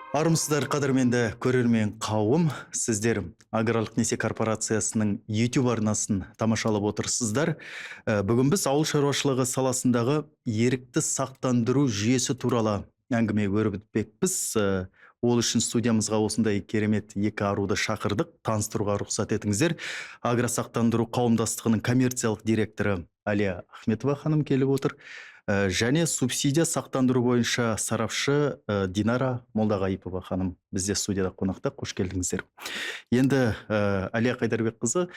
Армысыздар қадірменді көрермен қауым, сіздер Аграрлық несие корпорациясының YouTube арнасын тамашалап отырсыздар. Бүгін біз ауыл шаруашылығы саласындағы ерікті сақтандыру жүйесі туралы әңгіме өріп өтпекпіз. Ол үшін студиямызға осындай керемет екі аруды шақырдық. Таныстыруға рұқсат етіңіздер. Агросақтандыру қауымдастығының коммерциялық директоры Әлия Ахметова ханым келіп отыр. Және субсидия сақтандыру бойынша сарапшы Динара Молдағайыпова ханым бізде студияда қонақта. Қош келдіңіздер. Енді Әлия Қайдарбекқызы,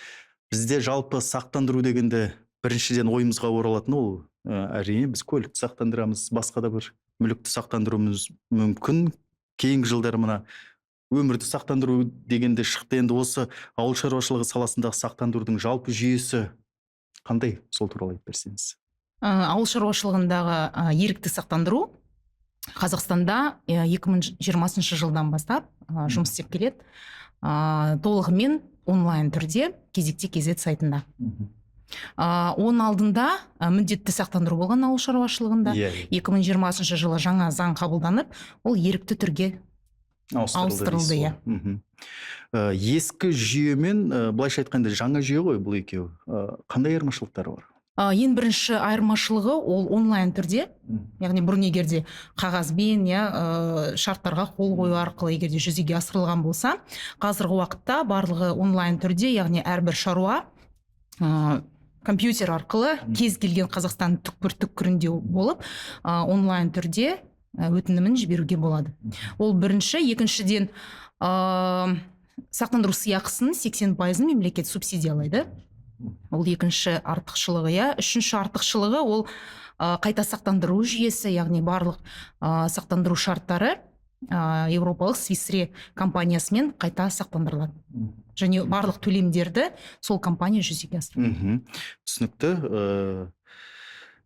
бізде жалпы сақтандыру дегенде біріншіден ойымызға оралатын ол әрине біз көлікті сақтандырамыз, басқа да бір мүлікті сақтандыруымыз мүмкін. Кейінгі жылдары мына өмірді сақтандыру дегенде шықты. Енді осы ауыл шаруашылығы саласындағы сақтандырудың жалпы жүйесі қандай, сол туралы айтып берсеңіз. Ауыл шаруашылығындағы ерікті сақтандыру Қазақстанда 2020 жылдан бастап жұмыс істеп келеді. Толығымен онлайн түрде кезекте KZ сайтында. Оның алдында міндетті сақтандыру болған ауыл шаруашылығында. 2020 жылы жаңа заң қабылданып, ол ерікті түрге ауыстырылды. Ескі жүйемен, былайша айтқанда жаңа жүйе ғой бұл екеуі. Қандай айырмашылықтары бар? Ең бірінші айырмашылығы ол онлайн түрде, яғни бұрын егерде қағазбен шарттарға қол қою арқылы егерде жүзеге асырылған болса, қазіргі уақытта барлығы онлайн түрде, яғни әрбір шаруа компьютер арқылы кез келген Қазақстан түкпір-түкпірінде болып онлайн түрде өтінімін жіберуге болады. Ол бірінші. Екіншіден, сақтандыру сыйақысын 80% мемлекет субсидиялайды. Ол екінші артықшылығы. Үшінші артықшылығы ол қайта сақтандыру жүйесі, яғни барлық сақтандыру шарттары Европалық Свисре компаниясымен қайта сақтандырылады. Және барлық төлемдерді сол компания жүзеге асырады. Түсінікті.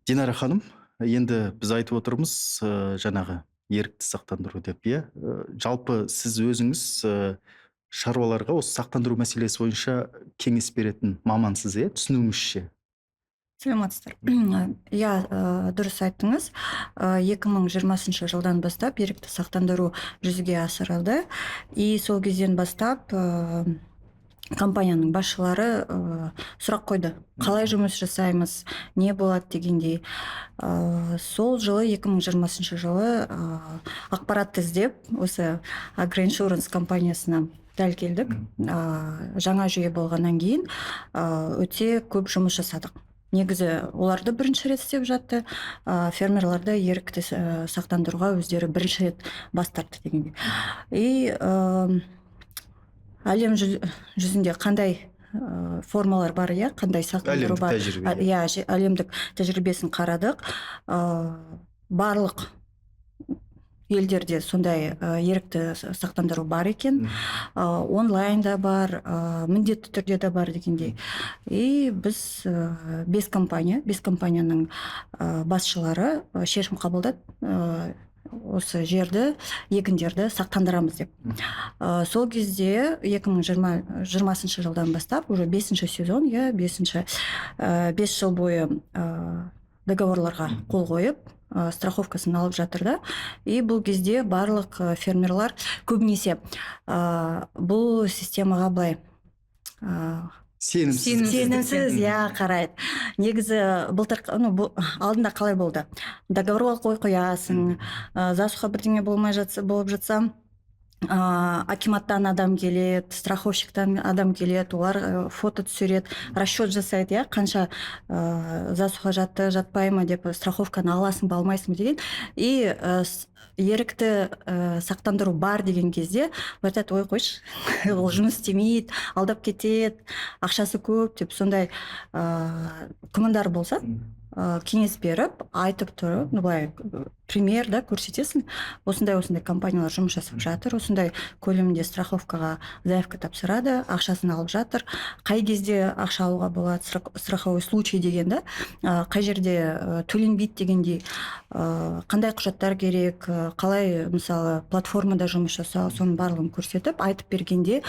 Динара ханым, енді біз айтып отырмыз жаңағы ерікті сақтандыру деп. Жалпы сіз өзіңіз шаруаларға осы сақтандыру мәселесі бойынша кеңес беретін мамансыз, түсінуімізше? Саламатсыздар. Дұрыс айттыңыз. 2020 жылдан бастап ерікті сақтандыру жүзеге асырылды. И сол кезден бастап компанияның басшылары сұрақ қойды. Қалай жұмыс жасаймыз, не болады дегендей. Сол жылы 2020 жылы ақпаратты іздеп осы Агроиншуранс компаниясына дәл келдік. Жаңа жүйе болғаннан кейін өте көп жұмыс жасадық. Негізі оларды бірінші рет істеп жатты, фермерларды ерікті сақтандыруға өздері бірінші рет бас тартты дегенде. И әлем жүзінде қандай формалар бар, қандай сақтандыру бар, әлемдік тәжірибесін қарадық. Барлық елдерде сондай ерікті сақтандыру бар екен, онлайнда бар, міндетті түрде де бар дегендей. И біз 5 компанияның басшылары шешім қабылдады, осы жерді, егіндерді сақтандырамыз деп. Сол кезде 2020 жылдан бастап, уже 5-ші сезон, 5 жыл бойы договорларға қол қойып, страховкасын алып жатыр. И бұл кезде барлық фермерлар көбінесе бұл системаға былай сенімсіз қарайды. Негізі алдында қалай болды? Договорға қол қоясың, засуха бірдеңе болып жатса, акиматтан адам келеді, страховщиктан адам келеді, олар фото түсіреді, расчет жасайды, қанша засуха жатты, жатпай ма деп, страховканы аласың ба, алмайсың ба деген. И ерікті сақтандыру бар деген кезде айтады, ой қойшы, ол жұмыс істемейді, алдап кетеді, ақшасы көп деп, сондай күмәндар болса, кеңес беріп, айтып тұрып, былай пример көрсетесің. Осындай компаниялар жұмыс жасап жатыр, осындай көлемінде страховкаға заявка тапсырады, ақшасын алып жатыр. Қай кезде ақша алуға болады, страховой случай дегенде, қай жерде төленбейді дегендей, қандай құжаттар керек, қалай мысалы платформада жұмыс жасау, соның барлығын көрсетіп, айтып бергенде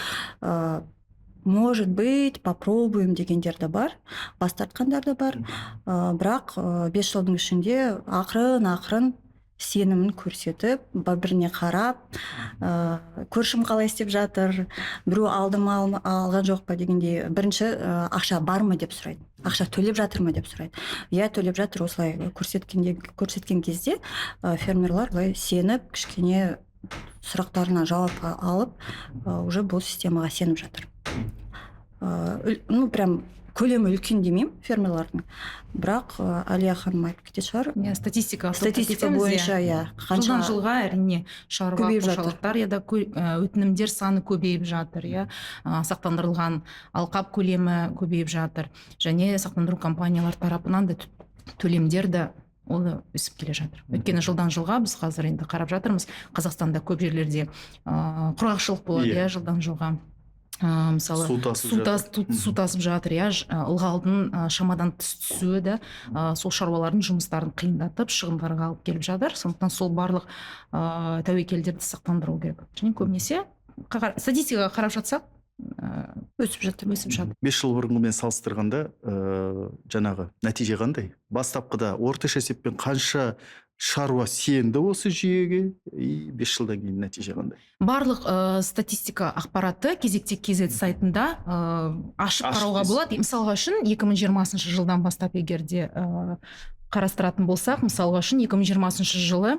может быть, попробуем дегендер де бар, бас тартқандар да бар. Бірақ 5 жылдың ішінде ақырын сенімін көрсетіп, бір-біріне қарап, көршім қалай істеп жатыр, біреу алды ма алған жоқ па дегендей, бірінші ақша бар ма деп сұрайды. Ақша төлеп жатыр ма деп сұрайды. Иә, төлеп жатыр, осылай көрсеткен кезде фермерлар былай сеніп, кішкене сұрақтарына жауап алып, уже бұл системаға сеніп жатыр. Прям көлемі үлкен демеймін фермерлардың, бірақ Әлия ханым айтып кететін шығар. Статистика бойынша, жылдан жылға әрине шаруа қожалықтар өтінімдер саны көбейіп жатыр, сақтандырылған алқап көлемі көбейіп жатыр, және сақтандыру компаниялар тарапынан да төлемдер де ол өсіп келе жатыр. Өйткені жылдан жылға біз қазір енді қарап жатырмыз, Қазақстанда көп жерлерде құрғақшылық болады, жылдан жылға. Мысалы су тасып жатыр, ылғалдың шамадан тыс түсуі де сол шаруалардың жұмыстарын қиындатып, шығындарға алып келіп жатыр. Сондықтан сол барлық тәуекелдерді сақтандыру керек. Және көбінесе статистикаға қарап жатсақ, өсіп жатыр. 5 жыл бұрынғымен салыстырғанда жаңағы нәтиже қандай? Бастапқыда орташа есеппен қанша шаруа сенді осы жүйеге, 5 жылдан кейін нәтиже қандай? Барлық статистика ақпараты кезекте KZ сайтында ашып қарауға болады. Мысалға үшін 2020 жылдан бастап егерде қарастыратын болсақ, мысалға үшін 2020 жылы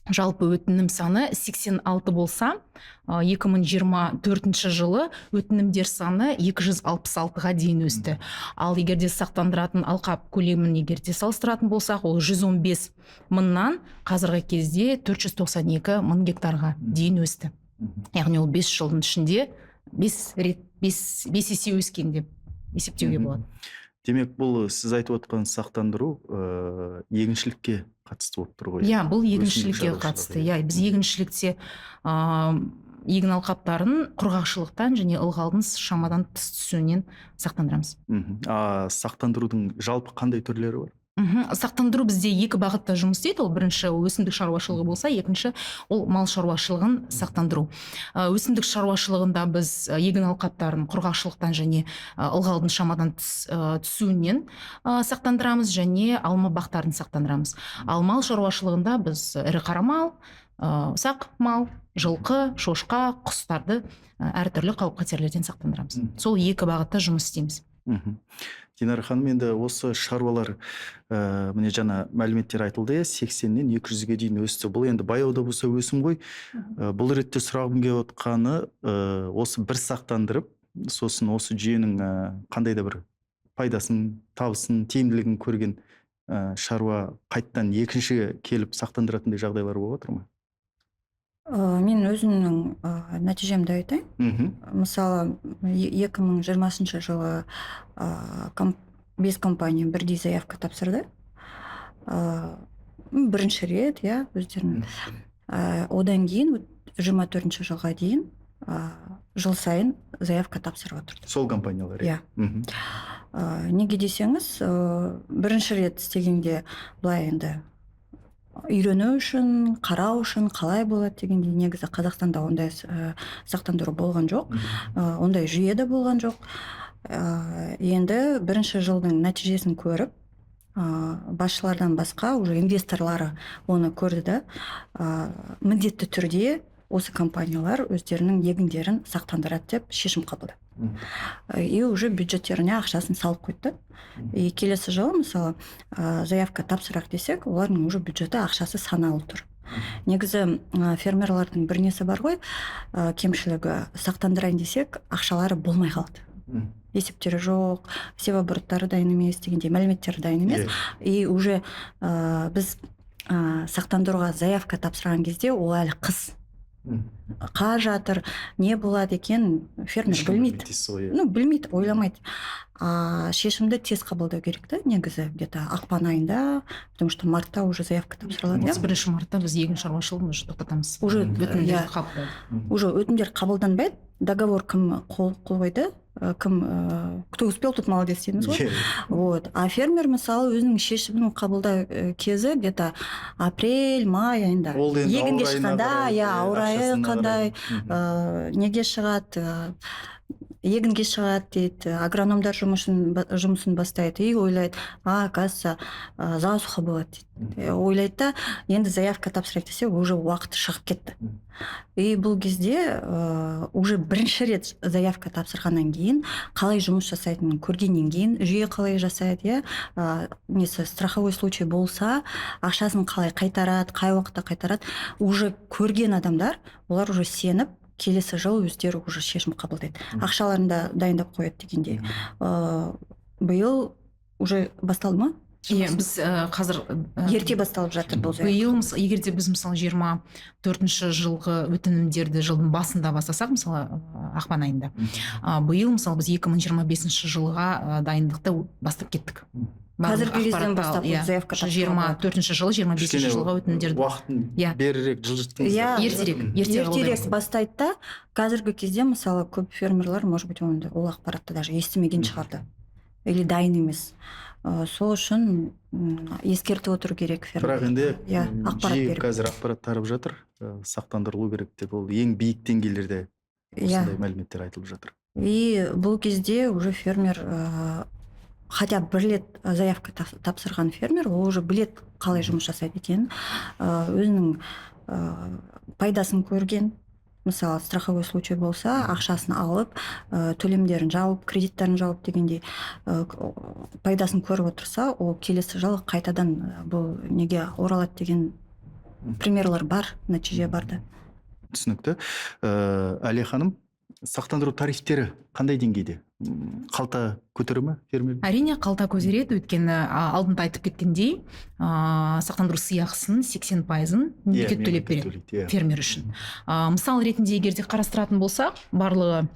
жалпы өтінім саны 86 болса, 2024 жылы өтінімдер саны 266-ға дейін өсті. Ал егерде сақтандыратын алқап көлемін егерде салыстыратын болсақ, ол 115 мыңнан қазіргі кезде 492 мың гектарға дейін өсті. Яғни ол 5 жылдың ішінде 5 есе өскен деп есептеуге болады. Демек, бұл сіз айтып отқан сақтандыру егіншілікке қатысты болып тұр ғой? Бұл егіншілікке қатысты. Біз егіншілікте егін алқаптарын құрғақшылықтан және ылғалдың шамадан тыс түсуінен сақтандырамыз. Сақтандырудың жалпы қандай түрлері бар? Сақтандыру бізде 2 бағытта жұмыс істейді. Ол бірінші өсімдік шаруашылығы болса, екінші ол мал шаруашылығын сақтандыру. Өсімдік шаруашылығында біз егін алқаптарын құрғақшылықтан және ылғалдың шамадан түсуінен сақтандырамыз, және алма бақтарын сақтандырамыз. Ал мал шаруашылығында біз ірі қара мал, ұсақ мал, жылқы, шошқа, құстарды әртүрлі қауіп қатерлерден сақтандырамыз. Сол 2 бағытта жұмыс істейміз. Динара ханым, енді осы шаруалар міне жаңа мәліметтер айтылды, 80-нен 200-ге дейін өсті. Бұл енді баяуда болса өсім ғой. Бұл ретте сұрағым келіп отқаны, осы бір сақтандырып, сосын осы жүйенің қандай да бір пайдасын, табысын, тиімділігін көрген шаруа қайттан екінші келіп сақтандыратындай жағдайлар болып отыр ма? Мен өзімнің нәтижемді айтайын. Мысалы, 2020 жылы 5 компания бірдей заявка тапсырды. Бірінші рет, өздерінің. Одан кейін 24 жылға дейін жыл сайын заявка тапсырып отырды. Сол компаниялар? Неге десеңіз, бірінші рет істегенде былай енді үйрену үшін, қарау үшін қалай болады дегенде, негізі Қазақстанда ондай сақтандыру болған жоқ, ондай жүйе де болған жоқ. Енді бірінші жылдың нәтижесін көріп, басшылардан басқа уже инвесторлары оны көрді да, міндетті түрде осы компаниялар өздерінің егіндерін сақтандырады деп шешім қабылдады. И уже бюджеттеріне ақшасын салып қойды. И келесі жылы, мысалы, заявка тапсырақ десек, олардың уже бюджеті ақшасы саналы тұр. Негізі фермерлардың бір несі бар ғой, кемшілігі, сақтандырайын десек, ақшалары болмай қалды. Есептері жоқ, севобороттары дайын емес дегенде, мәліметтері дайын емес. И уже біз сақтандыруға заявка тапсырған кезде, ол әлі қыс. Қа жатыр, не болады екен, фермер білмейді. Білмейді, ойламайды. Шешімді тез қабылдау керек та, негізі где-то ақпан айында, потому что мартта уже заявка тапсырылады. 31 мартта біз егін шаруашылығын уже тоқтатамыз. Уже өтімдер қабылданбайды. Договор кім қол қойды, кто успел, тот молодец дейміз ғой. А фермер, мысалы, өзінің шешімін қабылдау кезі где-то апрель, май айында. Егінге шыққанда, ауа райы қандай, неге шығады. егінге шығады дейді, агрономдар жұмысын бастайды и ойлайды, оказывается, засуха болады дейді. Ойлайды да, енді заявка тапсырайық десе, уже уақыты шығып кетті. И бұл кезде уже бірінші рет заявка тапсырғаннан кейін, қалай жұмыс жасайтынын көргеннен кейін, жүйе қалай жасайды, несі страховой случай болса, ақшасын қалай қайтарады, қай уақытта қайтарады, уже көрген адамдар, олар уже сеніп, келесі жыл өздері уже шешім қабылдайды. Ақшаларын да дайындап қояды дегендей. Биыл уже басталды ма? Иә, біз қазір ерте басталып жатыр бұл заявка. биыл егер де біз мысалы 24-ші жылғы өтінімдерді жылдың басында бастасақ, мысалы ақпан айында, биыл мысалы біз 2025 жылға дайындықты бастап кеттік. Қазіргі кезден бастап заявка тапсыруға 24-ші жылы 25-ші жылға өтінімдерді уақытын берірек жылжыттыңыз. ертерек бастайды да, қазіргі кезде мысалы көп фермерлер, может быть, ол ақпаратты даже естімеген шығарды или дайын емес. Сол үшін ескертіп отыру керек Бірақ енді ақпарат жиі беріп. қазір ақпарат тарап жатыр, сақтандырылу керек деп, ол ең биік деңгейлерде осындай мәліметтер айтылып жатыр. И бұл кезде уже фермер, хотя бір рет заявка тапсырған фермер, ол уже білет қалай жұмыс жасайды екен, өзінің пайдасын көрген. Мысалы, страховой случай болса, ақшасын алып, төлемдерін жауып, кредиттарын жауып дегендей пайдасын көріп отырса, ол келесі жылы қайтадан бұл неге оралады деген примерлар бар, нәтиже барды. Түсінікті. Әлия ханым, сақтандыру тарифтері қандай деңгейде? Қалта көтере ме фермер? Әрине қалта көтереді, өйткені алдында айтып кеткендей, сақтандыру сыйақысын 80%-ын мемлекет төлеп береді фермер үшін. Мысал ретінде егер де қарастыратын болсақ, барлығы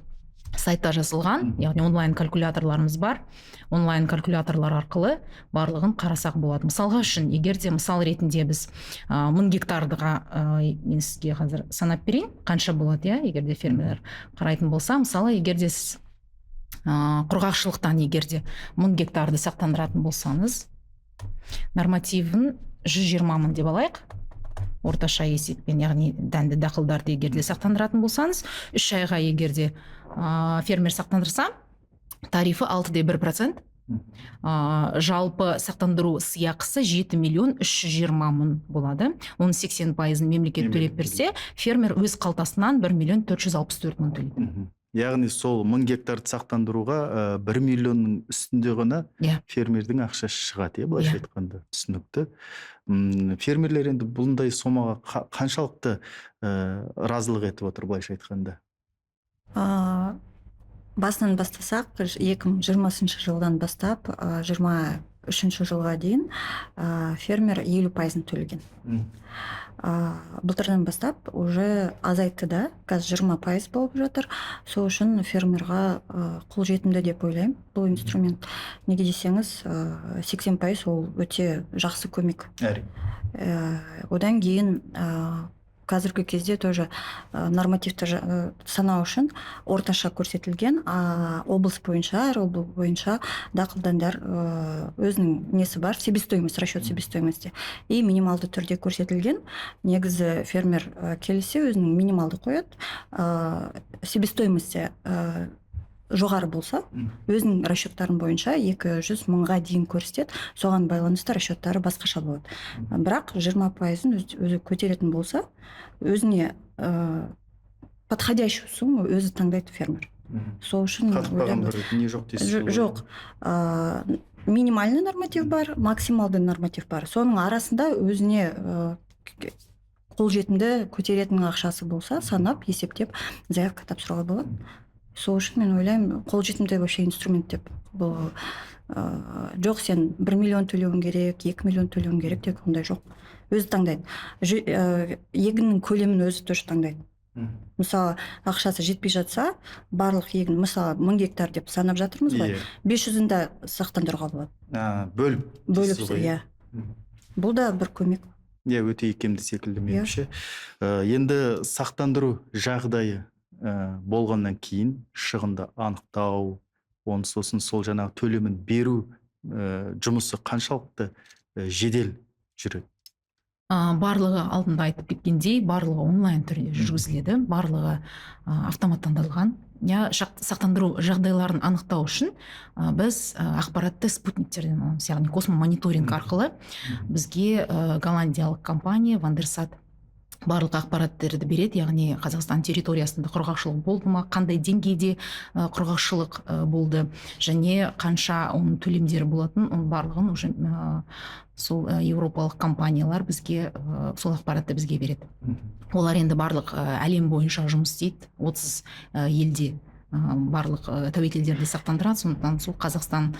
сайтта жазылған, яғни онлайн калькуляторларымыз бар. Онлайн калькуляторлар арқылы барлығын қарасақ болады. Мысалға үшін, егер де мысал ретінде біз 1000 гектардыға, мен сізге қазір санап берейін, қанша болады, егер де фермерлер қарайтын болса, мысалы, егер де сіз құрғақшылықтан егер де 1000 гектарды сақтандыратын болсаңыз, нормативін 120 мың деп алайық, орташа есеппен, яғни дәнді дақылдарды егер де сақтандыратын болсаңыз, 3 айға егер де фермер сақтандырса, тарифі 6,1%, жалпы сақтандыру сыйақысы 7,320,000 болады. Оның 80%-ын мемлекет төлеп берсе, фермер өз қалтасынан 1,464,000 төлейді. Яғни сол 1000 гектарды сақтандыруға 1 миллионның үстінде ғана фермердің ақшасы шығады, былайша айтқанда. Түсінікті. Фермерлер енді бұндай сомаға қаншалықты разылық етіп отыр, былайша айтқанда? Басынан бастасақ, 2020 жылдан бастап 23 жылға дейін фермер 50%-ын төлеген. Былтырдан бастап уже азайтты да, қазір 20% болып жатыр. Сол үшін фермерға қолжетімді деп ойлаймын бұл инструмент. Неге десеңіз, 80% ол өте жақсы көмек. Одан кейін қазіргі кезде тоже нормативті санау үшін орташа көрсетілген, облыс бойынша, әр облыс бойынша дақылдандар өзінің несі бар, себестоимость, расчет себестоимости. И минималды түрде көрсетілген. Негізі фермер келсе өзінің минималды қояды, себестоимости жоғары болса, өзінің расчеттарын бойынша 200 мыңға дейін көрсетеді, соған байланысты расчеттары басқаша болады. Бірақ 20%-ын өзі көтеретін болса, өзіне подходящую сумму өзі таңдайды фермер. Сол үшін қатпаған бір не жоқ дейсіз? Жоқ. Минимальный норматив бар, максималды норматив бар. Соның арасында өзіне қолжетімді көтеретін ақшасы болса, санап, есептеп, заявка тапсыруға болады. Сол үшін мен ойлаймын, қолжетімді вообще инструмент деп. Бұл жоқ, сен 1 миллион төлеуің керек, 2 миллион төлеуің керек деп, ондай жоқ. Өзі таңдайды. Егіннің көлемін өзі тоже таңдайды. Мысалы, ақшасы жетпей жатса, барлық егін, мысалы 1000 гектар деп санап жатырмыз ғой, 500-ында сақтандыруға болады. Бөліп, бұл да бір көмек. Өте икемді секілді меніңше. Енді сақтандыру жағдайы болғаннан кейін шығынды анықтау, сосын сол жаңағы төлемін беру жұмысы қаншалықты жедел жүреді? Барлығы алдында айтып кеткендей, барлығы онлайн түрде жүргізіледі, барлығы автоматтандырылған. сақтандыру жағдайларын анықтау үшін біз ақпаратты спутниктерден аламыз, яғни космомониторинг арқылы бізге голландиялық компания Вандерсат барлық ақпараттерді береді, яғни Қазақстан территориясында құрғақшылық болды ма, қандай деңгейде құрғақшылық болды, және қанша оның төлемдері болатын, оның барлығын уже сол еуропалық компаниялар бізге сол ақпаратты бізге береді. Олар енді барлық әлем бойынша жұмыс істейді, 30 елде барлық тәуекелдерді сақтандырады, сондықтан сол Қазақстан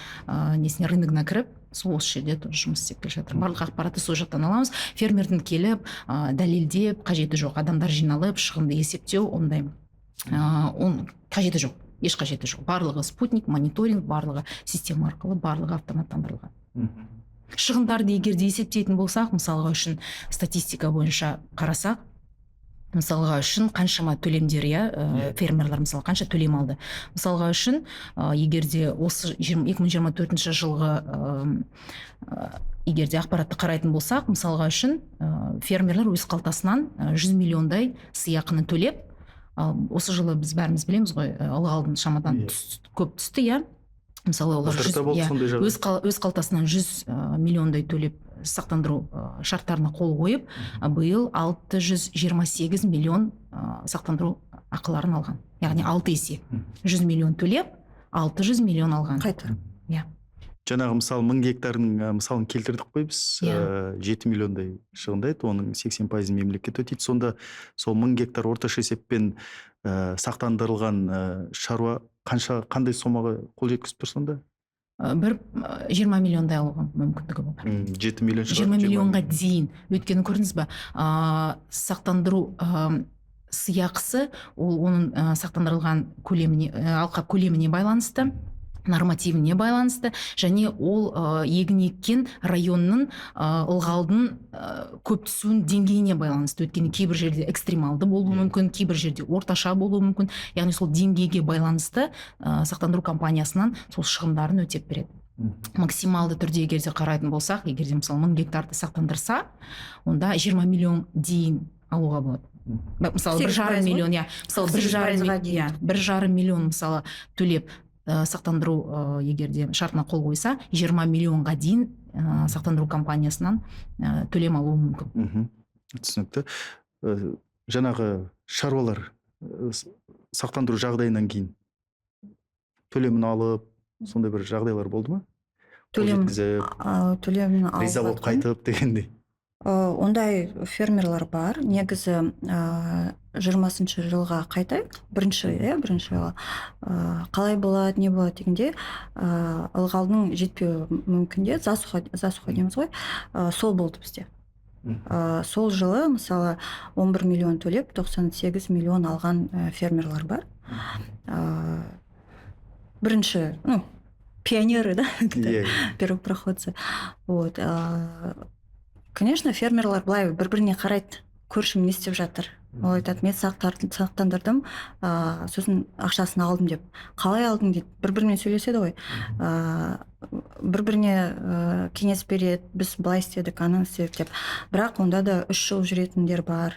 несіне рыногына кіріп, сол осы жерде жұмыс істеп келе жатыр. Барлық ақпаратты сол жақтан аламыз. Фермердің келіп, дәлелдеп, қажеті жоқ, адамдар жиналып, шығынды есептеу, ондай қажеті жоқ, еш қажеті жоқ. Барлығы спутник, мониторинг, барлығы система арқылы, барлығы автоматтандырылған. Шығындарды егер де есептейтін болсақ, мысалға үшін статистика бойынша қарасақ, мысалға үшін қаншама төлемдер, фермерлар мысалы қанша төлем алды. Мысалға үшін егер де осы 2024 жылғы егер де ақпаратты қарайтын болсақ, мысалға үшін фермерлер өз қалтасынан 100 миллиондай сыйақыны төлеп, осы жылы біз бәріміз білеміз ғой, ылғалдың шамадан көп түсті, мысалы олар өз қалтасынан 100 миллиондай төлеп сақтандыру шарттарына қол қойып, биыл 628 миллион сақтандыру ақыларын алған. Яғни 6 есе. 100 миллион төлеп, 600 миллион алған. Қайтарып. Жаңағы мысалы 1000 гектардың мысалын келтірдік қой біз, 7 миллиондай шығындайды, оның 80% мемлекет өтейді. Сонда сол 1000 гектар орташа есеппен сақтандырылған шаруа қандай сомаға қол жеткізіп тұр сонда? 20 миллиондай алуға мүмкіндігі бар. 7 миллион шығар. 20 миллионға дейін. Өйткені көрдіңіз бе, сақтандыру сыйақысы, ол оның сақтандырылған алқап көлеміне байланысты, нормативіне байланысты, және ол егін еккен районның ылғалдың көп түсуін деңгейіне байланысты. Өйткені кейбір жерде экстремалды болуы мүмкін, кейбір жерде орташа болуы мүмкін. Яғни сол деңгейге байланысты сақтандыру компаниясынан сол шығындарын өтеп береді. Максималды түрде егер де қарайтын болсақ, егер де мысалы 1000 гектарды сақтандырса, онда 20 миллион дейін алуға болады. Мысалы 1,5 миллион, мысалы 1,5 миллион мысалы төлеп сақтандыру егерде шартына қол қойса, 20 миллионға дейін сақтандыру компаниясынан төлем алуы мүмкін. Түсінікті. Жаңағы шаруалар сақтандыру жағдайынан кейін төлемін алып, сондай бір жағдайлар болды ма? Төлемін алып риза болып қайтып дегендей. Ондай фермерлар бар. Негізі 20-шы жылға қайтайық. Бірінші жылға қалай болады, не болады дегенде, ылғалдың жетпеуі мүмкінде, засуха дейміз ғой, сол болды бізде. Сол жылы мысалы 11 миллион төлеп 98 миллион алған фермерлар бар. Бірінші, пионеры, да, первопроходцы. Вот. Конечно, фермерлар былай бір-біріне қарайды, көршім не істеп жатыр. Ол айтады, мен сақтандырдым, сосын ақшасын алдым деп. Қалай алдың дейді, бір-бірімен сөйлеседі ғой. Бір-біріне кеңес береді, біз былай істедік, ананы істедік деп. Бірақ онда да 3 жыл жүретіндер бар,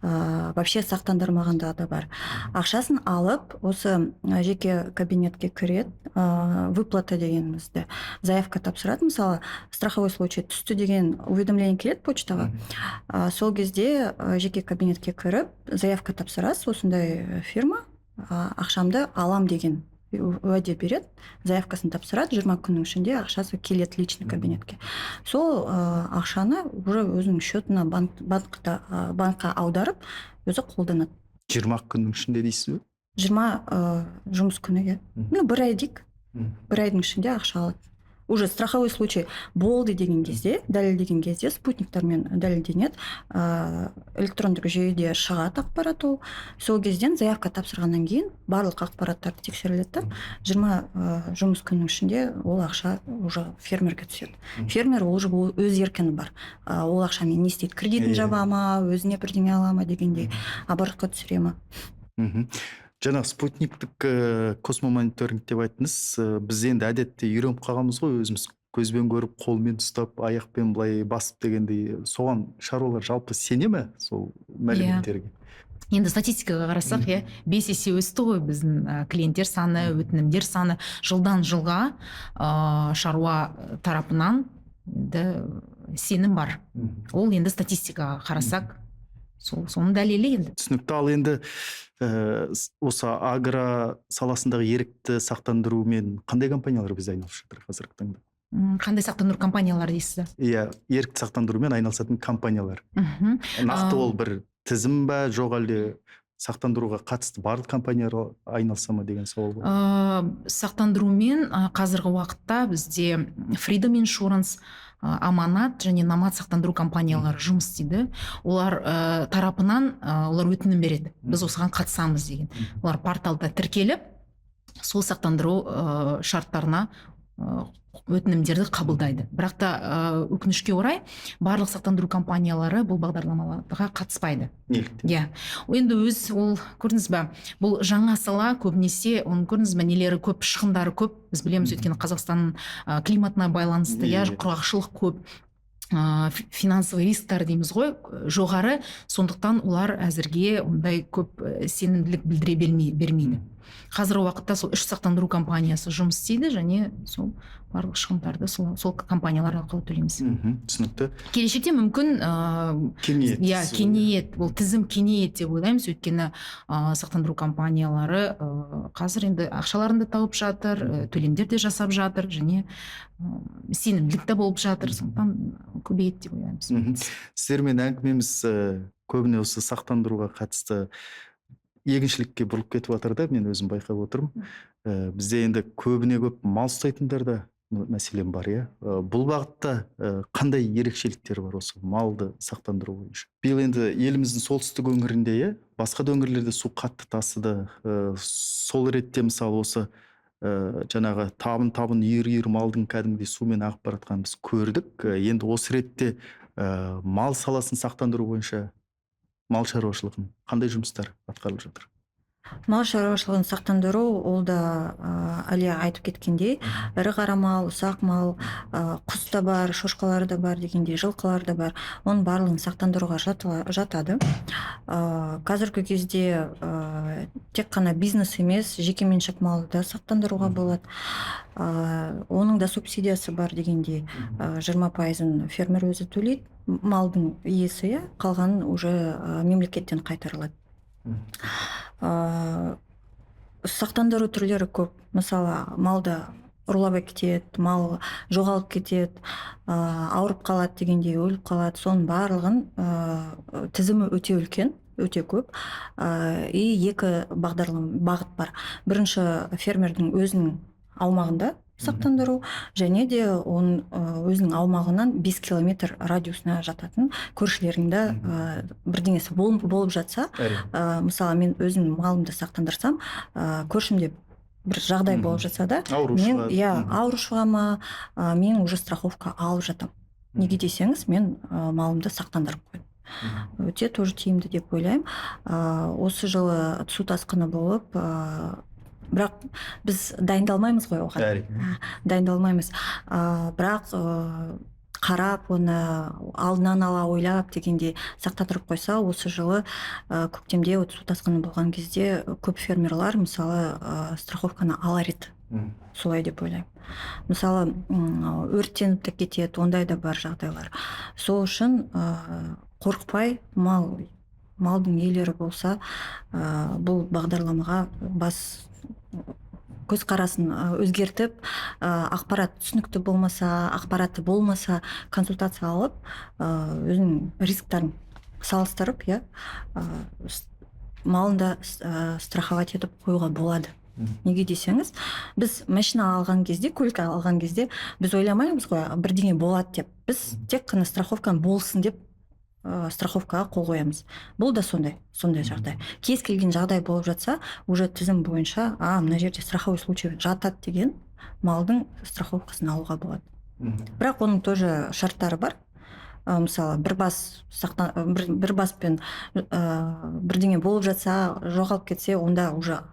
вообще сақтандырмағанда да бар. Ақшасын алып, осы жеке кабинетке кіреді, выплата дегенімізді заявка тапсырады. Мысалы, страховой случай түсті деген уведомление келеді почтаға. Сол кезде жеке кабинетке кіріп, заявка тапсырасыз, осындай фирма ақшамды алам деген уәде береді, заявкасын тапсырады, 20 күннің ішінде ақшасы келеді личный кабинетке. Сол ақшаны уже өзінің счетына банкқа аударып, өзі қолданады. 20 күннің ішінде дейсіз бе? 20 жұмыс күніге. Бір ай дейік. Бір айдың ішінде ақша алады. Уже страховой случай болды деген кезде, дәлелдеген кезде, спутниктармен дәлелденеді, электрондық жүйеде шығады ақпарат ол. Сол кезден заявка тапсырғаннан кейін барлық ақпараттарды тексеріледі. 20 жұмыс күннің ішінде ол ақша уже фермерге түседі. Фермер ол уже өз еркіні бар. Ол ақшамен не істейді? Кредитін жаба ма, өзіне бірдеңе ала ма дегендей, оборотқа түсіре ма? Жаңағы спутниктік космомониторинг деп айттыңыз, біз енді әдетте үйреніп қалғанбыз ғой, өзіміз көзбен көріп, қолмен ұстап, аяқпен былай басып дегендей. Соған шаруалар жалпы сене ме сол мәліметтерге? Енді статистикаға қарасақ, иә, 5 есе өсті ғой біздің клиенттер саны, өтінімдер саны жылдан жылға шаруа тарапынан енді сенім бар. Ол енді статистикаға қарасақ, соның дәлелі енді. Түсінікті. Ал енді осы агро саласындағы ерікті сақтандырумен қандай компаниялар бізде айналысып жатыр қазіргі таңда? Қандай сақтандыру компаниялары дейсіз? Иә, ерікті сақтандырумен айналысатын компаниялар. Нақты ол бір тізім ба, жоқ әлде сақтандыруға қатысты барлық компаниялар айналыса ма деген сауал ғой. Сақтандырумен қазіргі уақытта бізде Freedom Insurance, Аманат және Намат сақтандыру компаниялары жұмыс істейді. Олар тарапынан олар өтінім береді. Біз осыған қатысамыз деген. Олар порталда тіркеліп, сол сақтандыру шарттарына өтінімдерді қабылдайды. Бірақ та өкінішке орай барлық сақтандыру компаниялары бұл бағдарламаларға қатыспайды. Неліктен? Иә. Енді ол көрдіңіз бе, бұл жаңа сала, көбінесе оның көрдіңіз бе, нелері көп, шығындары көп. Біз білеміз, өйткені Қазақстанның климатына байланысты, иә, құрғақшылық көп, финансовый рисктар дейміз ғой, жоғары, сондықтан олар әзірге ондай көп сенімділік білдіре бермейді. Қазіргі уақытта сол 3 сақтандыру компаниясы жұмыс істейді және сол барлық шығындарды сол компаниялар арқылы төлейміз. Түсінікті. Келешекте мүмкін кеңейеді, бұл тізім кеңейеді деп ойлаймыз, өйткені сақтандыру компаниялары қазір енді ақшаларында тауып жатыр, төлемдер де жасап жатыр және сенімділік те болып жатыр, сондықтан көбейеді деп ойлаймыз. Сіздермен әңгімеміз көбіне осы сақтандыруға қатысты егіншілікке бұрылып кетіп жатыр да, мен өзім байқап отырмын. Бізде енді көбіне көп мал ұстайтындар да мәселен бар, иә. Бұл бағытта қандай ерекшеліктер бар осы малды сақтандыру бойынша? Биыл енді еліміздің солтүстік өңірінде, иә, басқа да өңірлерде су қатты тасыды. Сол ретте мысалы осы жаңағы табын үйір малдың кәдімгідей сумен ағып баратқанын біз көрдік. Енді осы ретте мал саласын сақтандыру бойынша мал шаруашылығын қандай жұмыстар атқарылып жатыр? Мал шаруашылығын сақтандыру, ол да Әлия айтып кеткендей, ірі қара мал, ұсақ мал, құс та бар, шошқалар да бар дегендей, жылқылар да бар. Оның барлығын сақтандыруға жатады. Қазіргі кезде тек қана бизнес емес, жекеменшік малды да сақтандыруға болады. Оның да субсидиясы бар дегендей, 20%-ын фермер өзі төлейді. Малдың иесі, қалғанын уже мемлекеттен қайтарылады. Сақтандыру түрлері көп. Мысалы, малды ұрлап кетеді, мал жоғалып кетеді, ауырып қалады дегендей, өліп қалады. Соның барлығын тізімі өте үлкен, өте көп. И екі бағыт бар. Бірінші, фермердің өзінің аумағында сақтандыру, және де оның өзінің аумағынан 5 километр радиусына жататын көршілерінде бірдеңесі болып жатса, мысалы мен өзім малымды сақтандырсам, көршімде бір жағдай болып жатса да, мен ауырып шығама, мен уже страховка алып жатам. Неге десеңіз, мен малымды сақтандырып қойдым. Өте тоже тиімді деп ойлаймын. Осы жылы су тасқыны болып, бірақ біз дайындалмаймыз ғой оған. Дайындалмаймыз. Бірақ қарап, оны алдынан ала ойлап дегенде сақтандырып қойса, осы жылы көктемде су тасқыны болған кезде көп фермерлар мысалы страховканы алар еді. Солай деп ойлаймын. Мысалы, өрттеніп те кетеді, ондай да бар жағдайлар. Сол үшін қорықпай, малдың иелері болса, бұл бағдарламаға көзқарасын өзгертіп, ақпарат түсінікті болмаса, ақпараты болмаса, консультация алып, өзінің рисктарын салыстырып, малында страховать етіп қоюға болады. Неге десеңіз, біз машина алған кезде, көлік алған кезде, біз ойламаймыз ғой, бірдеңе болады деп. Біз тек қана страховкан болсын деп страховкаға қол қоямыз. Бұл да сондай жағдай. Кез келген жағдай болып жатса, уже тізім бойынша, мына жерде страховой случай жатады деген малдың страховкасын алуға болады. Бірақ оның тоже шарттары бар. Мысалы, бір баспен бірдеңе болып жатса, жоғалып кетсе, онда уже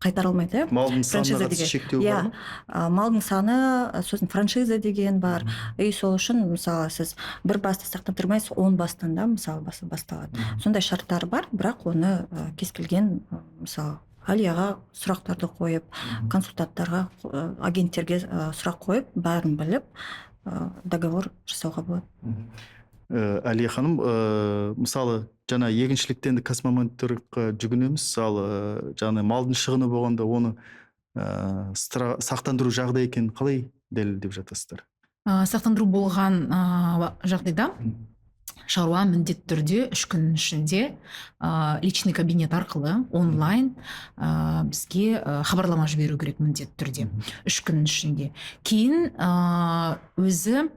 қайтарылмайды, Малдың франшиза санына қатысты деген. шектеу бар ма? Малдың саны, сосын франшиза деген бар. И сол үшін мысалы сіз бір басты сақтандырмайсыз, 10 бастан да мысалы басталады. Сондай шарттар бар, бірақ оны кез келген мысалы Алияға сұрақтарды қойып, консультанттарға, агенттерге сұрақ қойып, бәрін біліп, договор жасауға болады. Әлия ханым, мысалы жаңа егіншіліктен де космомониторингқа жүгінеміз. Мысалы жаңа малдың шығыны болғанда оны сақтандыру жағдай екенін қалай дәлелдеп жатасыздар? Сақтандыру болған жағдайда шаруа міндетті түрде 3 күн ішінде личный кабинет арқылы онлайн бізге хабарлама жіберу керек міндетті түрде 3 күн ішінде. Кейін өзі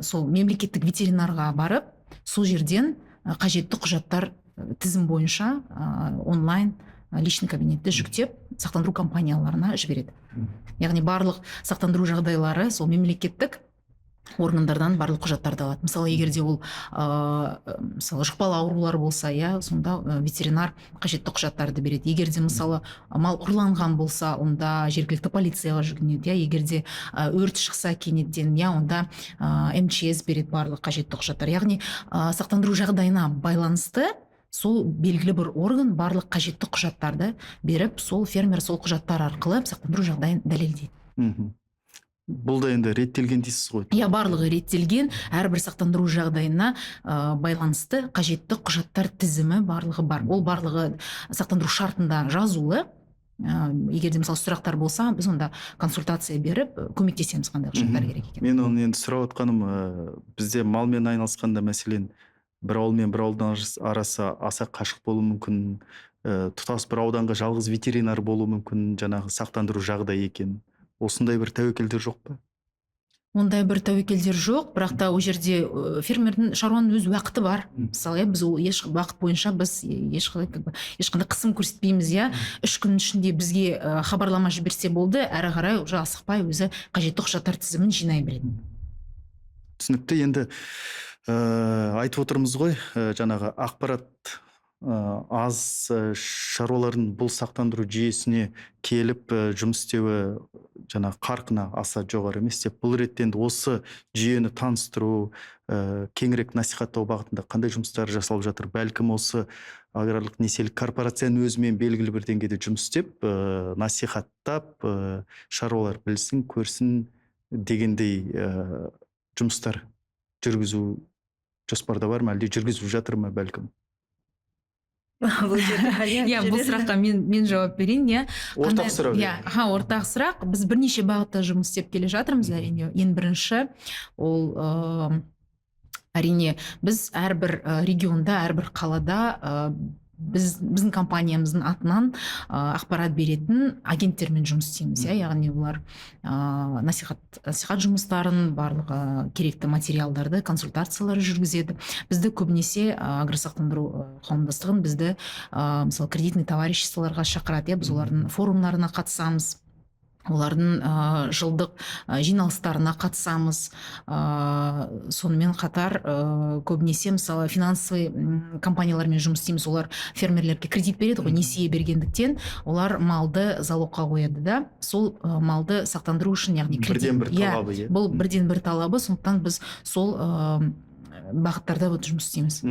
сол мемлекеттік ветеринарға барып, сол жерден қажетті құжаттар тізім бойынша онлайн личный кабинетті жүктеп сақтандыру компанияларына жібереді. Яғни барлық сақтандыру жағдайлары сол мемлекеттік органдардан барлық құжаттарды алады. Мысалы, егер де ол мысалы жұқпалы аурулар болса, сонда ветеринар қажетті құжаттарды береді. Егер де мысалы мал ұрланған болса, онда жергілікті полицияға жүгінеді. Егер де өрт шықса кенеттен, онда МЧС береді барлық қажетті құжаттар. Яғни сақтандыру жағдайына байланысты сол белгілі бір орган барлық қажетті құжаттарды беріп, сол фермер сол құжаттар арқылы сақтандыру жағдайын дәлелдейді. Бұл да енді реттелген дейсіз ғой? Барлығы реттелген, әрбір сақтандыру жағдайына байланысты қажетті құжаттар тізімі барлығы бар. Ол барлығы сақтандыру шартында жазулы. Егер де мысалы сұрақтар болса, біз онда консультация беріп, көмектесеміз қандай құжаттар керек екен. Мен оны енді сұрап отқаным, бізде малмен айналысқанда мәселен бір ауыл мен бір ауылдың арасы аса қашық болуы мүмкін, тұтас бір ауданға жалғыз ветеринар болуы мүмкін, жаңағы сақтандыру жағдай екен. Осындай бір тәуекелдер жоқ па? Ондай бір тәуекелдер жоқ, бірақ та ол жерде фермердің, шаруаның өз уақыты бар. Мысалы, біз ол уақыт бойынша біз ешқандай қысым көрсетпейміз. 3 күн ішінде бізге хабарлама жіберсе болды, әрі қарай уже асықпай өзі қажетті құжаттар тізімін жинай береді. Түсінікті. Енді айтып отырмыз ғой, жаңағы ақпарат аз шаруалардың бұл сақтандыру жүйесіне келіп жұмыс істеуі жаңа қарқына аса жоғары емес деп, бұл реттен осы жүйені таныстыру, кеңірек насихаттау бағытында қандай жұмыстар жасалып жатыр? Бәлкім осы аграрлық несиелік корпорацияның өзімен белгілі бір деңгейде жұмыс істеп, насихаттап, шаруалар білсін, көрсін дегендей жұмыстар жүргізу жоспарда бар ма, әлде жүргізіп жатыр ма бәлкім? Бұл сұраққа мен жауап берейін. Ортақ сұрақ. Ортақ сұрақ. Біз бірнеше бағытта жұмыс істеп келе жатырмыз, әрине. Ең бірінші, ол әрине біз әрбір регионда, әрбір қалада біздің компаниямыздың атынан ақпарат беретін агенттермен жұмыс істейміз. Яғни олар насихат жұмыстарын, барлық керекті материалдарды, консультациялар жүргізеді. Бізді көбінесе агросақтандыру қауымдастығын бізді мысалы кредитный товариществоларға шақырады. Біз олардың форумдарына қатысамыз, олардың жылдық жиналыстарына қатысамыз. Сонымен қатар көбінесе мысалы финансовый компаниялармен жұмыс істейміз. Олар фермерлерге кредит береді ғой, несие бергендіктен олар малды залогқа қояды да, сол малды сақтандыру үшін, яғни бірден бір талабы. Бұл бірден бір талабы, сондықтан біз сол бағыттарда жұмыс істейміз.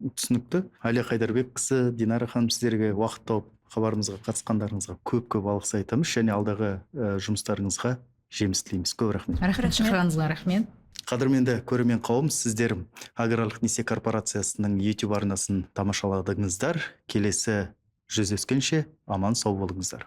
Түсінікті. Әлия Қайдарбекқызы, Динара ханым, сіздерге уақыт тауып хабарымызға қатысқандарыңызға көп алғыс айтамыз, және алдағы жұмыстарыңызға жеміс тілейміз. Көп рахмет. Шақырғаныңызға рахмет. Қадірменді көрермен қауым, сіздер Аграрлық несие корпорациясының YouTube арнасын тамашаладыңыздар. Келесі жүздескенше аман сау болыңыздар.